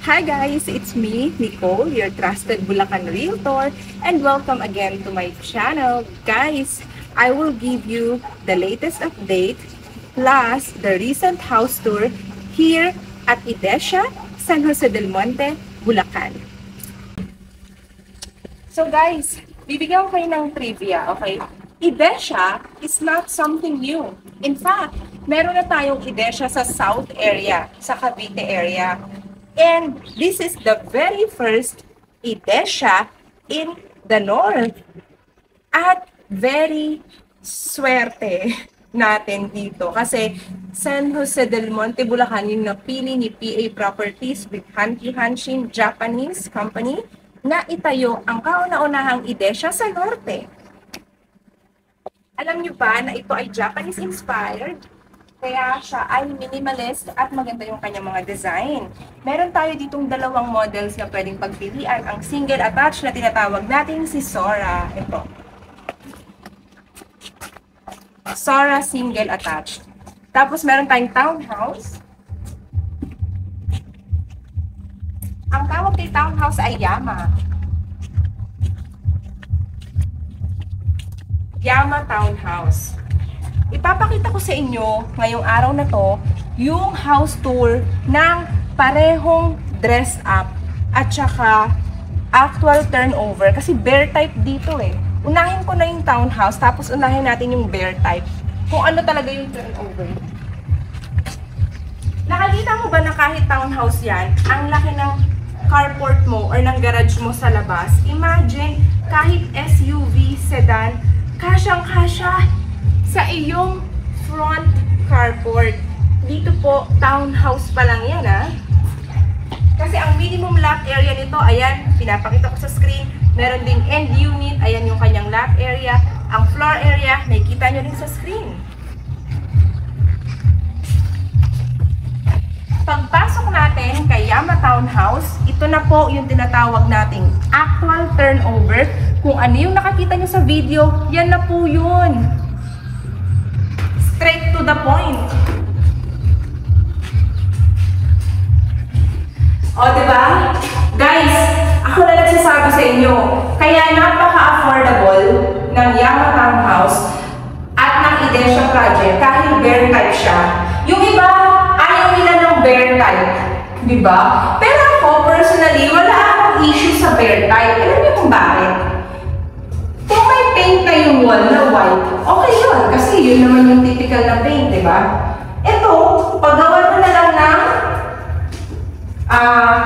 Hi guys, it's me, Nicole, your trusted Bulacan Realtor, and welcome again to my channel. Guys, I will give you the latest update plus the recent house tour here at Idesha, San Jose del Monte, Bulacan. So guys, bibigyan ko kayo ng trivia, okay? Idesha is not something new. In fact, meron na tayong Idesha sa South area, sa Cavite area. And this is the very first Idesha in the North. At very swerte natin dito. Kasi San Jose del Monte, Bulacan yung napili ni PA Properties with Hanki Hanshin Japanese company na itayo ang kauna-unahang Idesha sa Norte. Alam niyo ba na ito ay Japanese-inspired? Kaya siya ay minimalist at maganda yung kanyang mga design. Meron tayo ditong dalawang models na pwedeng pagpilian. Ang single attached na tinatawag natin si Sora. Ito. Sora single attached. Tapos meron tayong townhouse. Ang tawag kay townhouse ay Yama. Yama Townhouse. Ipapakita ko sa inyo ngayong araw na to yung house tour ng parehong dress up at saka actual turnover kasi bear type dito eh. Unahin ko na yung townhouse tapos unahin natin yung bear type kung ano talaga yung turnover. Nakakita mo ba na kahit townhouse yan, ang laki ng carport mo or ng garage mo sa labas? Imagine kahit SUV, sedan, kasyang-kasya sa iyong front carport. Dito po, townhouse pa lang yan ha. Kasi ang minimum lot area nito, ayan, pinapakita ko sa screen. Meron ding end unit, ayan yung kanyang lot area. Ang floor area, nakikita nyo rin sa screen. Pagpasok natin kay Yama Townhouse, ito na po yung tinatawag nating actual turnover. Kung ano yung nakakita nyo sa video, yan na po yun. Straight to the point. O, diba? Guys, ako na nagsasabi sa inyo, kaya napaka-affordable ng Yama Townhouse at ng Idesha Project kahit bear type siya. Yung iba, ayaw nila ng bear type. Diba? Pero ako, personally, wala akong issue sa bear type. Alam niyo kung bakit? Kung may paint na yung wall na white, okay yun. Kasi yun naman yung typical na paint, di ba? Ito, paggawa mo na lang ng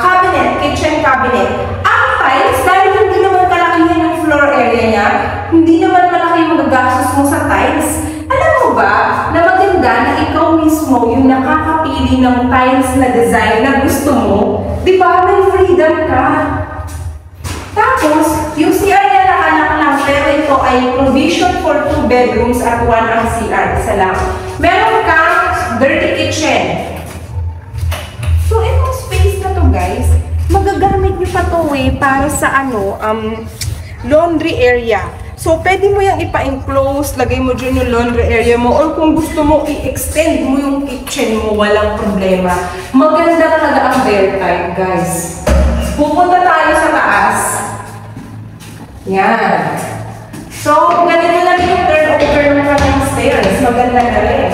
cabinet, kitchen cabinet. Ang tiles, dahil hindi naman kalakihan yung floor area niya, hindi naman malaki yung magagastos mo sa tiles. Alam mo ba, na maganda na ikaw mismo yung nakakapili ng tiles na design na gusto mo? Di ba? May freedom ka. Tapos, yung CR niya nakanak lang, pero ito ay provision for 2 bedrooms at 1 ang CR. Isa lang. Meron kang dirty kitchen. So, itong space na to guys, magagamit nyo pa to para sa laundry area. So, pwede mo yung ipa-enclose, lagay mo dyan yung laundry area mo, or kung gusto mo, i-extend mo yung kitchen mo, walang problema. Maganda talaga ang bear type, guys. Pupunta tayo sa taas. Yan. So, ganito lang yung turnover ng kanyang stairs. Maganda na rin.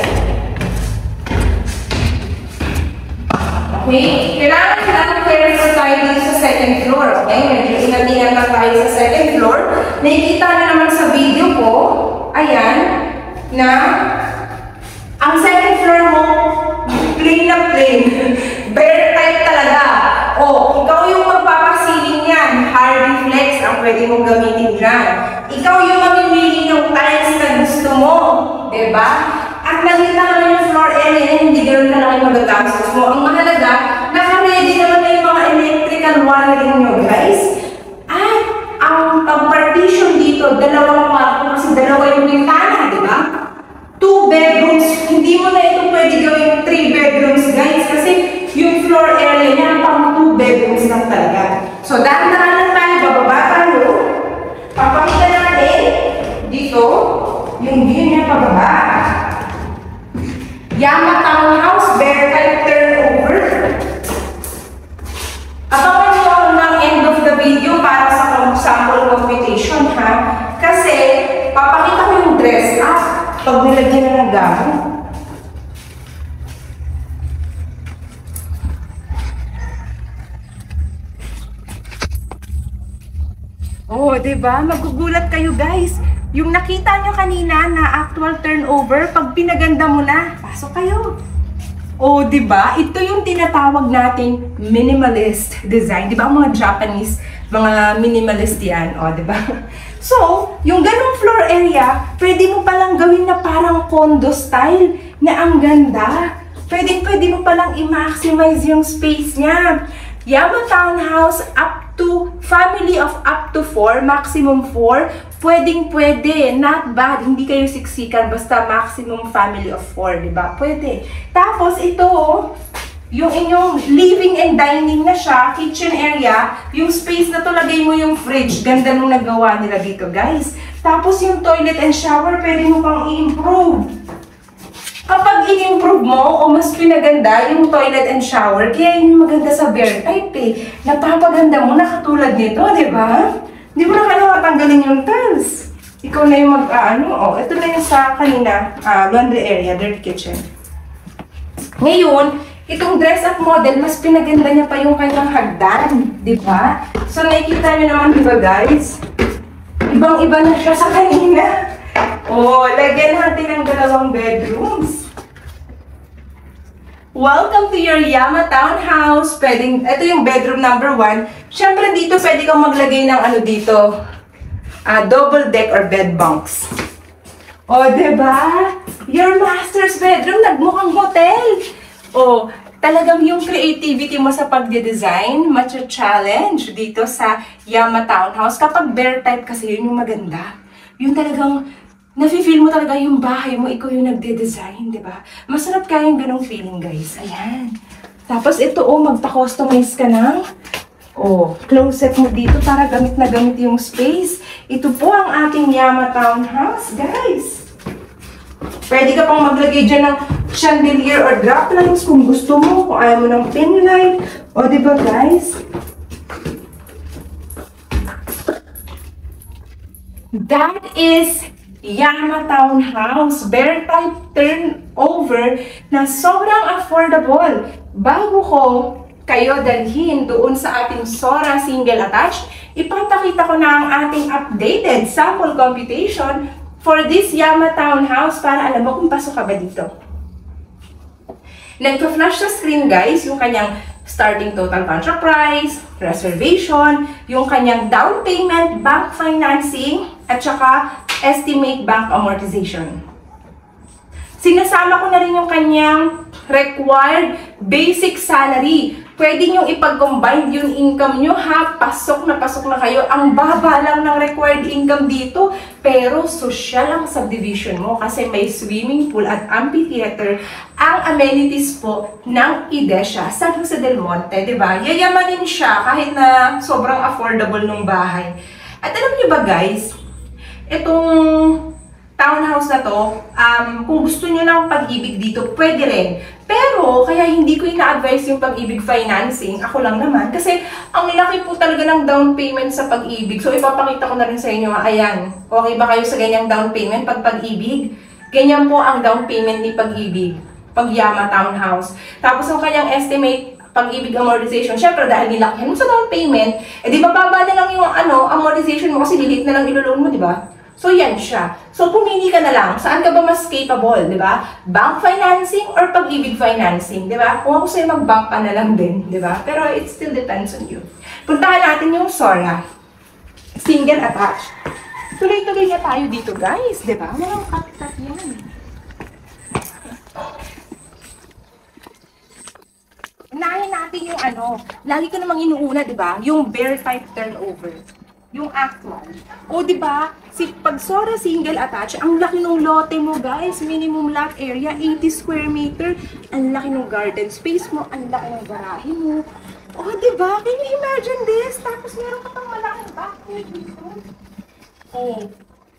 Okay? Kailangan careful tayo dito sa second floor. Okay? Medyo ingat-ingat na tayo sa second floor. Nakikita na naman sa video ko, ayan, na ang second floor mo, plain na plain. Bear type talaga. O, ikaw yung magpapasiling yan. Hardy Flex ang pwede mong gamitin dyan. Ikaw yung mamimili ng tiles na gusto mo. Diba? At nakita naman yung floor area, hindi ganoon na lang magagastos mo. Ang mahalaga, naka-ready naman na yung mga electrical wiring nyo, guys. At ang partition dito, dalawang kwarto kasi dalawa yung bintana, diba? 2 bedrooms. Hindi mo na ito pwede gawing 3 bedrooms, guys. Kasi yung floor area niya, pang 2 bedrooms lang talaga. So, dahan-dahan lang tayo, bababa tayo. Papakita natin dito, yung view niya pababa. Yama Townhouse, bear type turnover. Pag nilagyan na ng gamit. Oh, diba? Magugulat kayo guys. Yung nakita nyo kanina na actual turnover, pag pinaganda mo na, pasok kayo. Oh, diba? Ito yung tinatawag nating minimalist design. Diba ang mga Japanese, mga minimalist yan? Oh, diba? So, yung ganong floor area, pwede mo palang gawin na parang condo style na ang ganda. Pwede mo palang i-maximize yung space niya. Yama Townhouse up to family of up to 4, maximum 4, pwede, not bad, hindi kayo siksikan, basta maximum family of 4, di ba? Pwede. Tapos ito, yung inyong living and dining na siya, kitchen area, yung space na to, lagay mo yung fridge, ganda nung nagawa nila dito, guys. Tapos yung toilet and shower, pwede mo pang i-improve. Kapag in-improve mo o mas pinaganda yung toilet and shower, kaya yun yung maganda sa bear type eh. Napapaganda mo na katulad nito, di ba? Di mo na kailangan tanggalin yung tiles. Ikaw na yung ito na yung sa kanina, laundry area, dirt kitchen. Ngayon, itong dress-up model, mas pinaganda niya pa yung kanyang hagdan, di ba? So, nakikita niyo naman, di ba guys? Ibang-iba na siya sa kanina. Oh, lagyan natin ng 2 bedrooms. Welcome to your Yama Townhouse. Ito yung bedroom number 1. Siyempre dito pwede kang maglagay ng dito. Double deck or bed bunks. Oh, diba? Your master's bedroom, nagmukhang hotel. Oh, talagang yung creativity mo sa pagde-design, matcha-challenge dito sa Yama Townhouse. Kapag bear type kasi yun yung maganda. Yung talagang nafe-feel mo talaga yung bahay mo, ikaw yung nagde-design, di ba? Masarap kayang ganong feeling, guys. Ayan. Tapos ito, magpa-customize ka ng, closet mo dito para gamit na gamit yung space. Ito po ang ating Yama Townhouse, guys. Pwede ka pang maglagay dyan ng chandelier or drop lights kung gusto mo, kung ayaw mo ng pin light. O, di ba, guys? That is Yama Townhouse, bear type turnover na sobrang affordable. Bago ko kayo dalhin doon sa ating Sora single attached, ipapakita ko na ang ating updated sample computation for this Yama Townhouse para alam mo kung pasok ka ba dito. Nagpa-flash sa screen guys yung kanyang starting total contract price, reservation, yung kanyang down payment, bank financing, at saka estimate bank amortization. Sinasama ko na rin yung kanyang required basic salary. Pwede nyo ipag-combine yung income nyo ha. Pasok na kayo. Ang baba lang ng required income dito. Pero social ang subdivision mo kasi may swimming pool at amphitheater ang amenities po ng Idesha, San Jose del Monte. Diba? Yayamanin siya kahit na sobrang affordable ng bahay. At alam nyo ba guys, itong townhouse na to, kung gusto nyo ng pag-ibig dito, pwede rin. Pero, kaya hindi ko ina-advise yung pag-ibig financing. Ako lang naman. Kasi, ang laki po talaga ng down payment sa pag-ibig. So, ipapakita ko na rin sa inyo. Ayan. Okay ba kayo sa ganyang down payment pag pag-ibig? Ganyan po ang down payment ni pag-ibig. Pag Yama Townhouse. Tapos, ang kanyang estimate pag-ibig amortization, syempre dahil nilakyan mo sa down payment, di mababa na lang yung amortization mo kasi lilit na lang ilo-loan mo, di ba? So, yan siya. So, pumili ka na lang. Saan ka ba mas capable, di ba? Bank financing or pag-ibig financing, di ba? Kung ako sa'yo mag-bank ka na lang din, di ba? Pero it still depends on you. Puntahan natin yung Sora. Single attached. Tuloy-tuloy na tayo dito, guys, di ba? Walang cut-cut yan. Unahin natin yung lagi ko namang inuuna, di ba? Yung bear type turnover. Yung actual. O, di ba? Pag Sora single attached, ang laki ng lote mo, guys. Minimum lot area, 80 square meter. Ang laki ng garden space mo. Ang laki ng garahe mo. O, di ba? Can you imagine this? Tapos meron ka pang malaking backyard dito. O,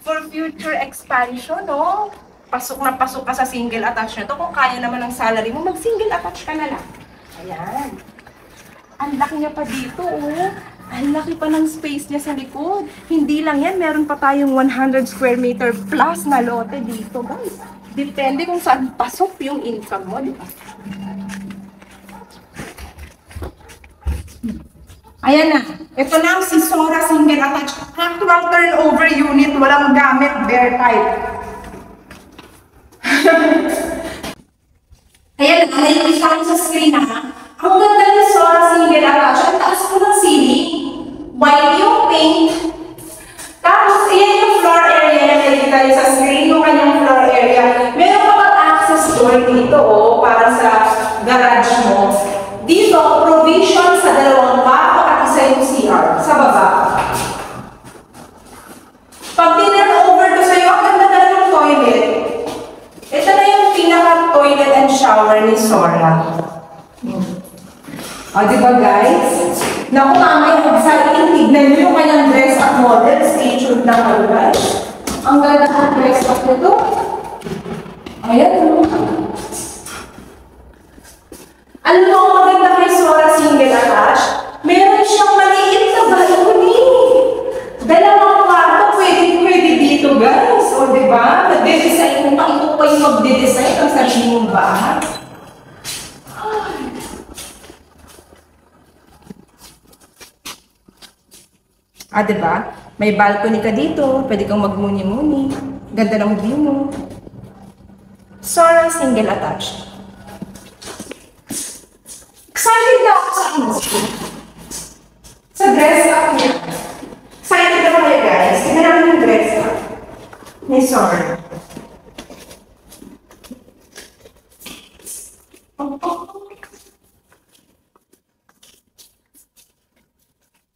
for future expansion, no? Pasok na pasok ka sa single attached na to. Kung kaya naman ng salary mo, mag-single attached ka na lang. Ayan. Ang laki niya pa dito, oh. Ang laki pa ng space niya sa likod. Hindi lang yan, meron pa tayong 100 square meter plus na lote dito, guys. Depende kung saan pasok yung income mo, di ba? Ayan na. Ito na ang Sisora single attached. Actual turnover unit, walang gamit, bare type. Ayan na, nakikita ko sa screen ha. Ang ganda ni Sisora single attached. Ang taas ko ng ceiling. White yung paint. Tapos, ayan yung floor area na nakikita niyo sa screen. Yung kanyang floor area. Meron ka pang access door dito, para sa garage mo. Dito, provision sa dalawang kwarto at isa yung CR sa baba. Pag over to sa'yo, ang ganda na ng toilet. Ito na yung pinaka-toilet and shower ni Sora. O, diba guys? Naku, mamay, exciting. Tignan nyo yung kanyang dress up model. Stay tuned na kayo, guys. Ang ganda ng dress up nito. Ayan, alam mo, ang maganda kay Sora single attached, meron siyang maliit na balcony. Dalawang kwarto, pwede dito, guys. O, diba? Nagde-design mo pa, ito pa yung magde-design ang sarili mong bahay. Diba? May balcony ka dito, pwede kang magmuni-muni. Ganda ng view mo. Sora single attached. Excited na ako sa ano. Sa dress up niya. Excited na kayo guys. Tingnan namin yung dress up ni Sora.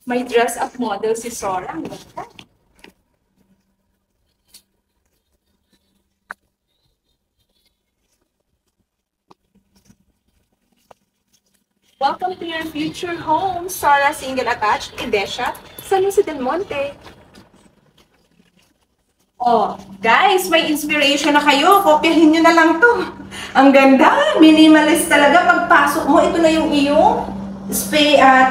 May dress up model si Sora. Welcome to your future home, Sora single attached, Edesha, San Jose del Monte. Oh, guys, may inspiration na kayo. Kopyahin nyo na lang to. Ang ganda, minimalist talaga. Pagpasok mo, ito na yung iyong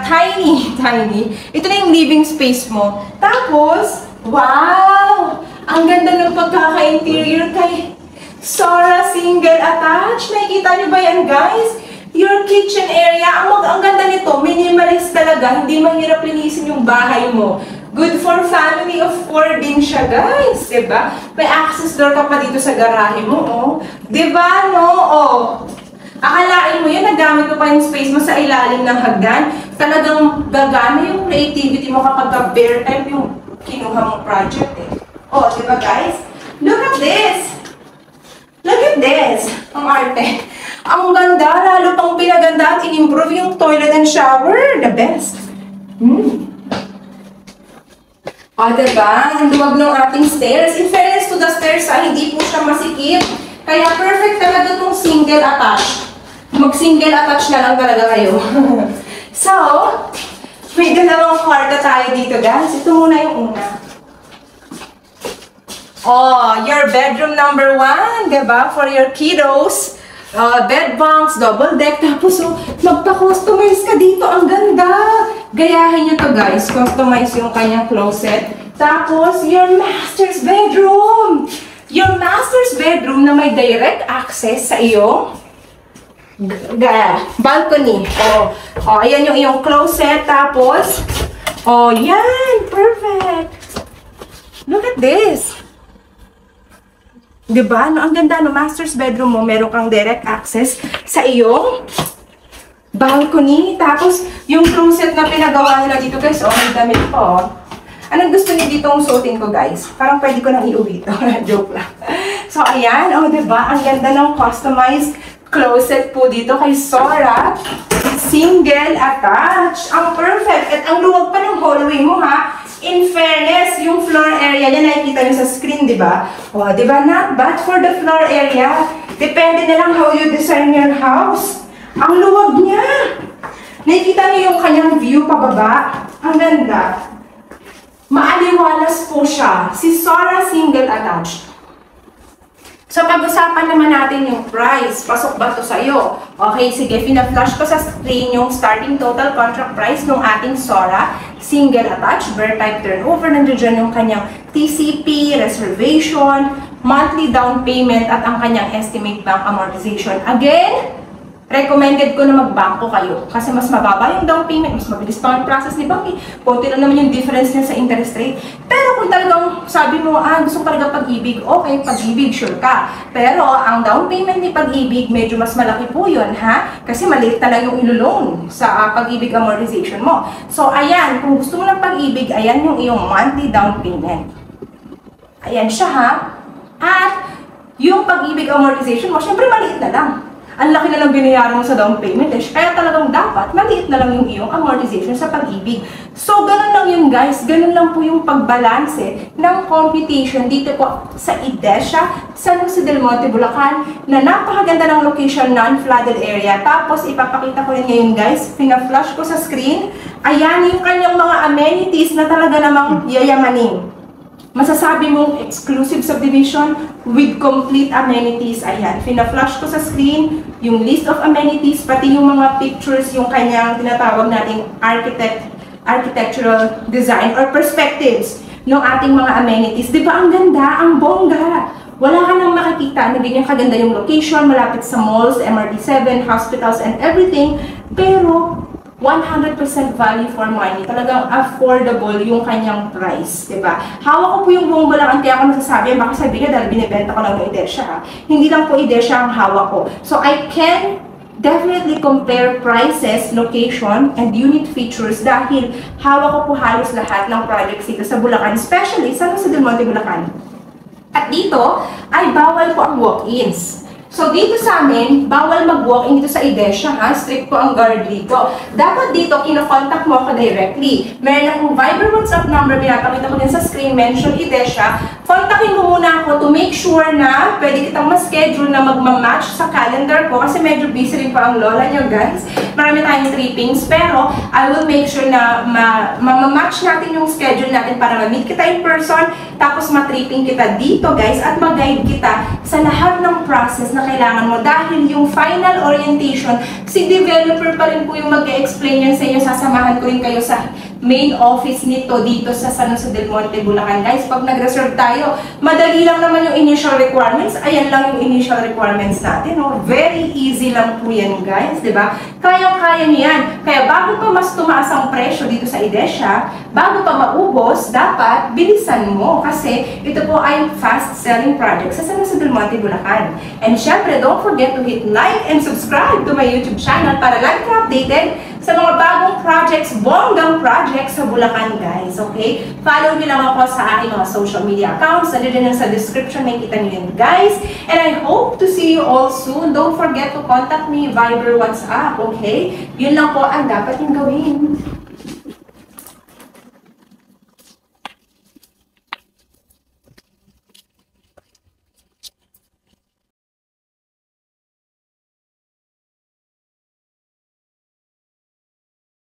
tiny. Ito na yung living space mo. Tapos, wow! Ang ganda ng pagkaka-interior kay Sora single attached. Nakikita nyo ba yan, guys? Your kitchen area, ang ganda nito, minimalist talaga, hindi mahirap linisin yung bahay mo. Good for family of 4 din siya, guys. Diba? May access door ka pa dito sa garahe mo, oh. Diba, no? Oh. Akalain mo yun, nagamit mo pa yung space mo sa ilalim ng hagdan. Talagang gagana yung creativity mo kapag bare time yung kinuha mong project, eh. Oh, diba, guys? Look at this! Look at this! Ang arte. Ang ganda, lalo pang pinaganda at in-improve yung toilet and shower. The best. O, diba? Ang duwag ng ating stairs. In fairness to the stairs, hindi po siya masikip. Kaya perfect talaga itong single attach. Mag-single attach na lang talaga kayo. So, may dalawang kwarto tayo dito, guys. Ito muna yung una. Oh, your bedroom number 1, diba? For your kiddos. Bed bunks, double deck, tapos magpa-customize ka dito, ang ganda! Gayahin nyo to guys, customize yung kanyang closet. Tapos, your master's bedroom! Your master's bedroom na may direct access sa iyong balcony. Ayan yung iyong closet, tapos, yan, perfect! Look at this! Diba? No, ang ganda, no? Master's bedroom mo, meron kang direct access sa iyong balcony. Tapos, yung closet na pinagawa nila dito, guys, may damit po. Anong gusto niyo ditong suotin ko, guys? Parang pwede ko nang iuwi ito. Joke lang. So, ayan. Diba? Ang ganda ng customized closet po dito kay Sora. Single attached. Ang perfect. At ang luwag pa ng hallway mo, ha? In fairness, yung floor area niya, nakikita nyo sa screen, di ba? Di ba? Not bad for the floor area. Depende na lang how you design your house. Ang luwag niya. Nakikita nyo yung kanyang view pababa. Ang ganda. Maaliwalas po siya. Si Sora single attached. So, pag-usapan naman natin yung price. Pasok ba ito sa'yo? Okay, sige, fina-flash ko sa screen yung starting total contract price ng ating Sora. Single attached, bear type turnover. Nandiyan dyan yung kanyang TCP, reservation, monthly down payment, at ang kanyang estimate bank amortization. Again, recommended ko na magbangko kayo kasi mas mababa yung down payment, mas mabilis pa ang process ni bank. Konti lang naman yung difference niya sa interest rate. Pero kung talagang sabi mo, gusto ko talaga Pag-ibig, okay, Pag-ibig, sure ka. Pero ang down payment ni Pag-ibig, medyo mas malaki po yun, ha? Kasi maliit na lang yung ilo-loan sa Pag-ibig amortization mo. So, ayan, kung gusto mo ng Pag-ibig, ayan yung iyong monthly down payment. Ayan siya, ha? At yung Pag-ibig amortization mo, syempre maliit na lang. Ang laki na lang binayaran mo sa down payment, kaya talagang dapat maliit na lang yung iyong amortization sa Pag-ibig. So, ganun lang yun guys, ganun lang po yung pagbalanse ng computation dito po sa IDESIA, San Jose del Monte, Bulacan, na napakaganda ng location, non-flooded area. Tapos, ipapakita ko rin ngayon guys, pina-flash ko sa screen, ayan yung kanyang mga amenities na talaga namang yayamanin. Masasabi mong exclusive subdivision with complete amenities. Ayan, fina-flash ko sa screen yung list of amenities, pati yung mga pictures, yung kanyang tinatawag nating architectural design or perspectives ng ating mga amenities. Di ba ang ganda, ang bongga? Wala ka nang makikita na ganyan kaganda yung location, malapit sa malls, MRT7, hospitals, and everything. Pero 100% value for money. Talagang affordable yung kanyang price, diba? Hawak ko po yung buong Bulacan, kaya ako nasasabi, baka sabihin na dahil binibenta ko lang ng IDESIA. Hindi lang po IDESIA ang hawak ko. So, I can definitely compare prices, location, and unit features dahil hawak ko po halos lahat ng projects dito sa Bulacan, especially sa San Jose del Monte, Bulacan. At dito, ay bawal po ang walk-ins. So, dito sa amin, bawal mag-walk-in dito sa IDESIA, ha? Strict po ang guard dito. Dapat dito, kino-contact mo ako directly. Meron akong Viber WhatsApp number, pinapakita ko din sa screen, mention IDESIA. Kontakin mo muna ako to make sure na pwede kitang ma-schedule na magmamatch sa calendar ko kasi medyo busy rin pa ang lola nyo, guys. Marami tayong trippings, pero I will make sure na ma-match natin yung schedule natin para ma-meet kita in person, tapos ma-tripping kita dito, guys, at mag-guide kita sa lahat ng process na kailangan mo dahil yung final orientation, si developer pa rin po yung mag-explain yan sa inyo. Sasamahan ko rin kayo sa main office nito dito sa San Jose del Monte, Bulacan. Guys, pag nag-reserve tayo, madali lang naman yung initial requirements. Ayan lang yung initial requirements natin. No? Very easy lang po yan, guys. Diba? Kayang-kaya niyo yan. Kaya bago pa mas tumaas ang presyo dito sa IDESIA, bago pa maubos, dapat bilisan mo kasi ito po ay fast-selling project sa San Jose del Monte, Bulacan. And syempre, don't forget to hit like and subscribe to my YouTube channel para lagi ka updated sa mga bagong projects, bonggang projects sa Bulacan, guys. Okay? Follow nyo lang ako sa aking mga social media accounts. Nandiyan lang sa description, makikita nyo yun, guys. And I hope to see you all soon. Don't forget to contact me, Viber, WhatsApp, okay? Yun lang po ang dapat yung gawin.